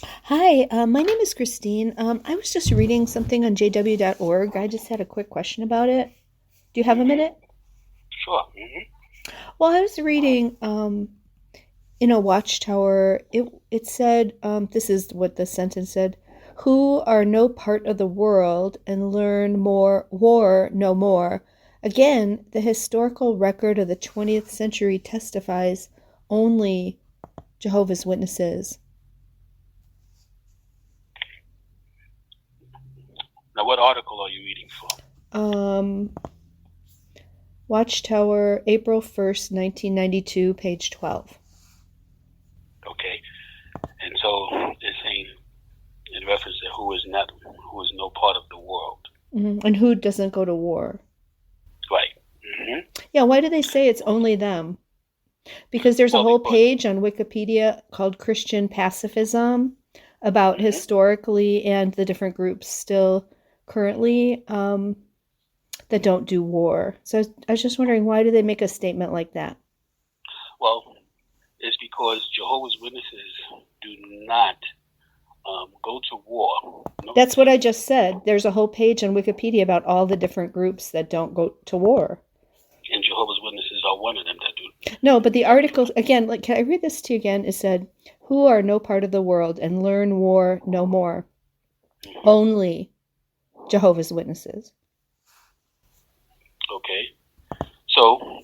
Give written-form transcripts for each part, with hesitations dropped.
Hi, my name is Christine. I was just reading something on jw.org. I just had a quick question about it. Do you have a Hmm. minute? Sure. Hmm. Well, I was reading in a watchtower. It said, this is what the sentence said: "Who are no part of the world and learn more war no more." Again, the historical record of the 20th century testifies only Jehovah's Witnesses. Now, what article are you reading from? Um, Watchtower, April 1st, 1992, page 12. Okay. And so it's saying in reference to who is no part of the world. And who doesn't go to war? Right. Hmm. Yeah, why do they say it's only them? Because there's a Well, whole because. page on Wikipedia called Christian Pacifism about Hmm. historically and the different groups still currently that don't do war. So I was just wondering, why do they make a statement like that? Well, it's because Jehovah's Witnesses do not go to war. No, That's what I just said. There's a whole page on Wikipedia about all the different groups that don't go to war. and Jehovah's Witnesses are one of them that do. No, but the That article, again, like, can I read this to you again? It said, "Who are no part of the world and learn war no more. do. Hmm. Only Jehovah's Witnesses." Okay. So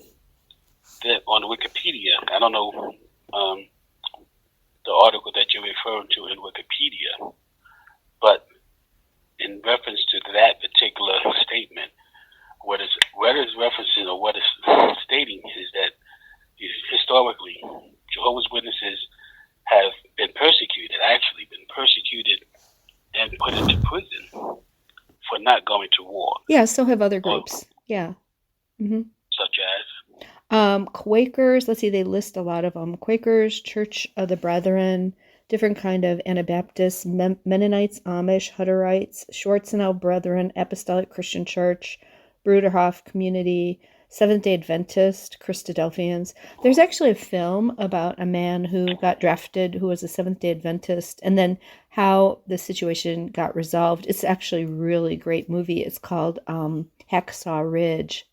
that on Wikipedia, I don't know um, the article that you're referring to in Wikipedia, but in reference to that particular statement, what is referencing or what is stating is that historically, Jehovah's Witnesses have been persecuted, actually been persecuted and put into prison for not going to war, Yeah, so have other or groups. Yeah. hmm such as. Quakers, let's see, they list a lot of them. Quakers, Church of the Brethren, different kind of Anabaptists, Mennonites, Amish, Hutterites, Schwarzenau Brethren, Apostolic Christian Church, Bruderhof Community, Seventh-day Adventist, Christadelphians. There's actually a film about a man who got drafted who was a Seventh-day Adventist, and then how the situation got resolved. It's actually a really great movie. It's called Hacksaw Ridge.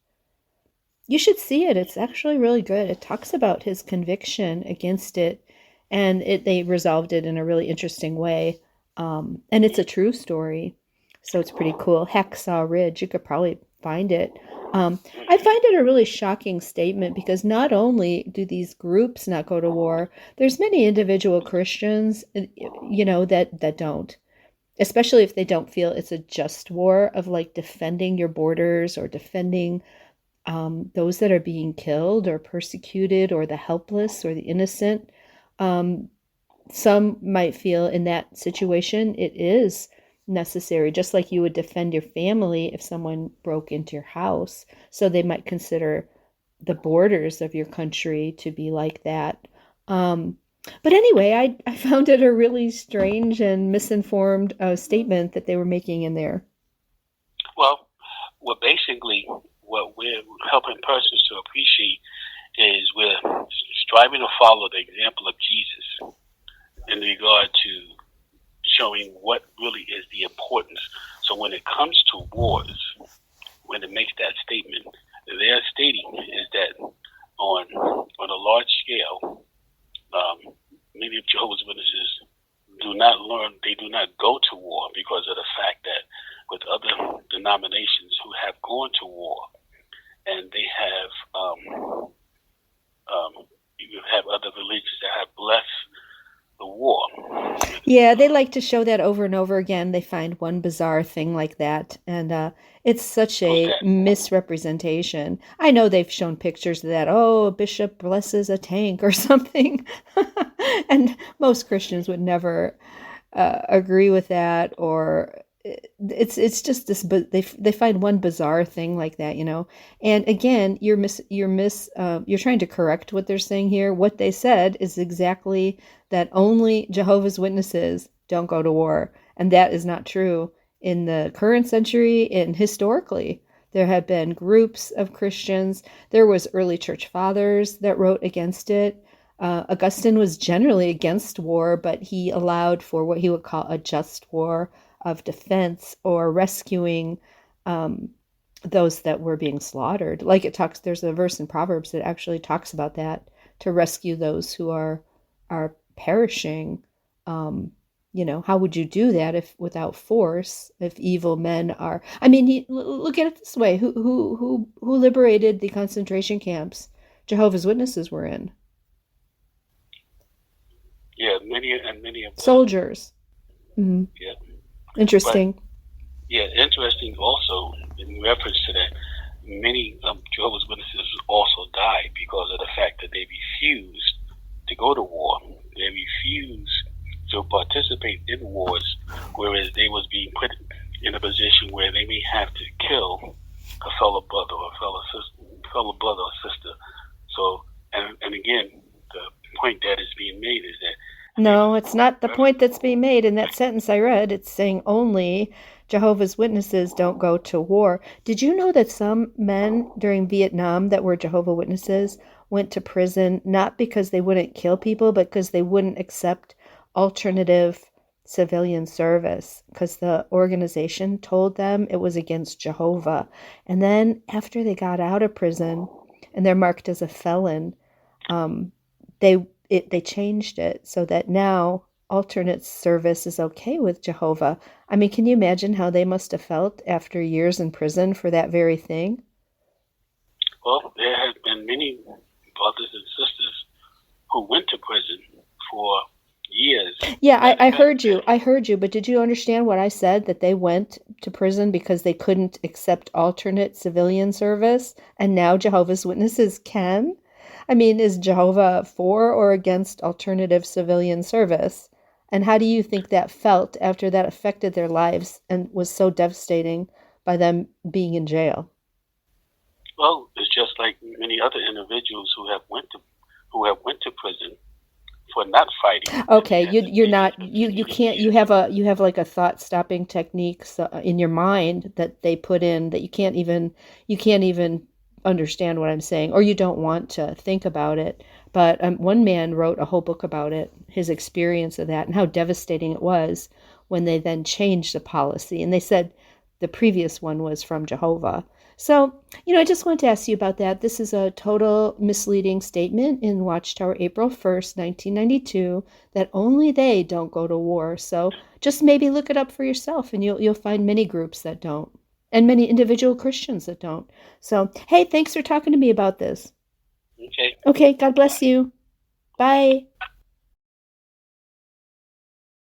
You should see it. It's actually really good. It talks about his conviction against it, and they resolved it in a really interesting way. And it's a true story, so it's pretty cool. Hacksaw Ridge. You could probably find it. I Mhm. find it a really shocking statement because not only do these groups not go to war, there's many individual Christians, that don't. Especially if they don't feel it's a just war of like defending your borders or defending those that are being killed or persecuted or the helpless or the innocent. Um, some might feel in that situation it is necessary, just like you would defend your family if someone broke into your house. So they might consider the borders of your country to be like that. Um, but anyway, I found it a really strange and misinformed statement that they were making in there. Well, basically what we're helping persons to appreciate is we're striving to follow the example of Jesus in regard to showing what really is the importance. So when it comes to wars, when it makes that statement, they're stating is that on a large scale, many of Jehovah's Witnesses do not learn, they do not go to war because of the fact that with other denominations who have gone to war and they have you have other religions that have blessed the war. Yeah, they like to show that over and over again. They find one bizarre thing like that, and it's such Who's a that? misrepresentation. I know they've shown pictures of that. Oh, a bishop blesses a tank or something, and most Christians would never agree with that. Or it's just this, but they find one bizarre thing like that. And again, you're trying to correct what they're saying here. What they said is exactly that only Jehovah's Witnesses don't go to war, and that is not true in the current century and historically. There have been groups of Christians. There was early church fathers that wrote against it. Augustine was generally against war, but he allowed for what he would call a just war of defense or rescuing um, those that were being slaughtered. Like it talks, there's a verse in Proverbs that actually talks about that, to rescue those who are perishing. Um, how would you do that if without force? If evil men are, I mean, look at it this way: who liberated the concentration camps Jehovah's Witnesses were in? Yeah, many of the Soldiers. Mm-hmm. yeah, but Interesting. yeah, interesting also in reference to that. Many Jehovah's Witnesses also died because of the fact that they refused to go to war. They refused to participate in wars, whereas they was being put in a position where they may have to kill a fellow brother or fellow brother or sister. So, and again, the point that is being made is that No, it's not the point that's being made in that sentence I read. It's saying only Jehovah's Witnesses don't go to war. Did you know that some men during Vietnam that were Jehovah Witnesses went to prison not because they wouldn't kill people, but because they wouldn't accept alternative civilian service, because the organization told them it was against Jehovah. And then after they got out of prison and they're marked as a felon, um, they changed it so that now alternate service is okay with Jehovah. I mean, can you imagine how they must have felt after years in prison for that very thing? well, there have been many brothers and sisters who went to prison for years. Yeah, Matter of I fact, heard you. I heard you, but did you understand what I said? That they went to prison because they couldn't accept alternate civilian service, and now Jehovah's Witnesses can? I mean, is Jehovah for or against alternative civilian service? And how do you think that felt after that affected their lives and was so devastating by them being in jail? well, it's just like many other individuals who have went to prison for not fighting, and they Okay, had to you're pay not, you many can't, years. you have like a thought stopping technique in your mind that they put in that you can't even understand what I'm saying, or you don't want to think about it. But one man wrote a whole book about it, his experience of that and how devastating it was when they then changed the policy. And they said the previous one was from Jehovah. So, I just wanted to ask you about that. This is a total misleading statement in Watchtower, April 1st, 1992, that only they don't go to war. So just maybe look it up for yourself and you'll find many groups that don't and many individual Christians that don't. So, hey, thanks for talking to me about this. Okay. Okay, God bless you. Bye.